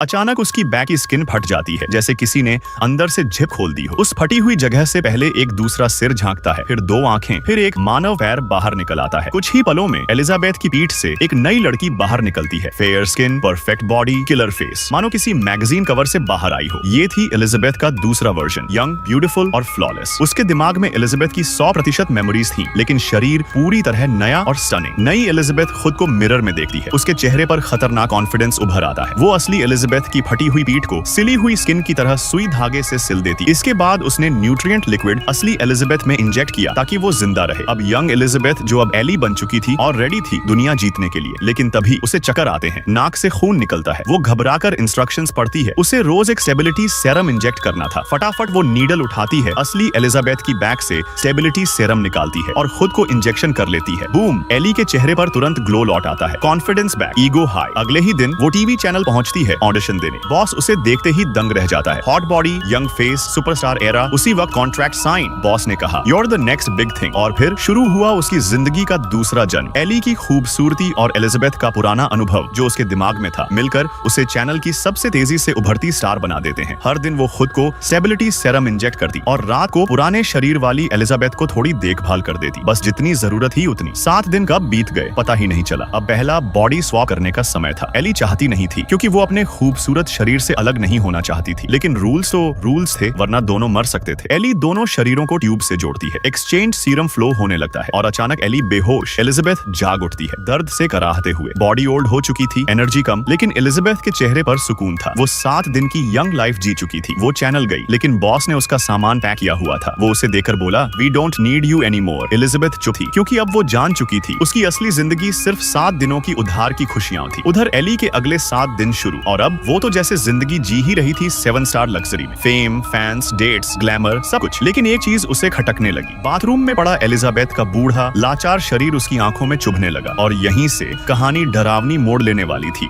अचानक उसकी बैक की स्किन फट जाती है, जैसे किसी ने अंदर से जिप खोल दी हो। उस फटी हुई जगह से पहले एक दूसरा सिर झांकता है, फिर दो आंखें, फिर एक मानव पैर बाहर निकल आता है। कुछ ही पलों में एलिजाबेथ की पीठ से एक नई लड़की बाहर निकलती है। Fair skin, perfect body, killer face, मानो किसी मैगजीन कवर से बाहर आई हो। ये थी एलिजाबेथ का दूसरा वर्जन, यंग, ब्यूटीफुल और फ्लॉलेस। उसके दिमाग में एलिजाबेथ की 100% मेमोरीज थी, लेकिन शरीर पूरी तरह नया और स्टनिंग। नई एलिजाबेथ खुद को मिरर में देखती है। उसके चेहरे पर खतरनाक कॉन्फिडेंस उभर आता है। वो असली एलिजाबेथ की फटी हुई पीठ को सिली हुई स्किन की तरह सुई धागे से सिल देती। इसके बाद उसने न्यूट्रिएंट लिक्विड असली एलिजाबेथ में इंजेक्ट किया ताकि वो जिंदा रहे। अब यंग एलिजाबेथ, जो अब एली बन चुकी थी और रेडी थी दुनिया जीतने के लिए, लेकिन तभी उसे चक्कर आते हैं, नाक से खून निकलता है। वो घबराकर इंस्ट्रक्शंस पढ़ती है। उसे रोज एक स्टेबिलिटी सेरम इंजेक्ट करना था। फटाफट वो नीडल उठाती है, असली एलिजाबेथ की बैक से स्टेबिलिटी सेरम निकालती है और खुद को इंजेक्शन कर लेती है। बूम! एली के चेहरे पर तुरंत ग्लो लौट आता है, कॉन्फिडेंस बैक, ईगो हाई। अगले ही दिन वो टीवी चैनल पहुंचती है ऑडिशन देने। बॉस उसे देखते ही दंग रह जाता है। Hot body, young face, superstar era. उसी वक्त कॉन्ट्रैक्ट साइन। बॉस ने कहा, "You're the next big thing।" और फिर शुरू हुआ उसकी जिंदगी का दूसरा जन्म। एली की खूबसूरती और एलिजाबेथ का पुराना अनुभव जो उसके दिमाग में था, मिलकर उसे चैनल की सबसे तेजी से उभरती स्टार बना देते हैं। हर दिन वो खुद को स्टेबिलिटी सेरम इंजेक्ट करती और रात को पुराने शरीर वाली एलिजाबेथ को थोड़ी देखभाल कर देती, बस जितनी जरूरत ही उतनी। 7 दिन कब बीत गए पता ही नहीं चला। अब पहला बॉडी स्वैप करने का समय था। एली चाहती नहीं थी, क्योंकि वो अपने खूबसूरत शरीर से अलग नहीं होना चाहती थी, लेकिन रूल्स तो रूल्स थे, वरना दोनों मर सकते थे। एली दोनों शरीरों को ट्यूब से जोड़ती है। एक्सचेंज सीरम फ्लो होने लगता है और अचानक एली बेहोश। एलिजाबेथ जाग उठती है, दर्द से कराहते हुए। बॉडी ओल्ड हो चुकी थी, एनर्जी कम, लेकिन एलिजाबेथ के चेहरे पर सुकून था। वो 7 दिन की यंग लाइफ जी चुकी थी। वो चैनल गई, लेकिन बॉस ने उसका सामान पैक किया हुआ था। वो उसे देखकर बोला, "We don't need you anymore।" Elizabeth चुप थी, क्योंकि अब वो जान चुकी थी उसकी असली जिंदगी सिर्फ 7 दिनों की उधार की खुशियां थी। उधर एली के अगले 7 दिन शुरू, और अब वो तो जैसे जिंदगी जी ही रही थी 7 स्टार लग्जरी में। फेम, फैंस, डेट्स, ग्लैमर, सब कुछ। लेकिन एक चीज उसे खटकने लगी। बाथरूम में पड़ा एलिजाबेथ का बूढ़ा लाचार शरीर उसकी आंखों में चुभने लगा, और यहीं से कहानी डरावनी मोड़ लेने वाली थी।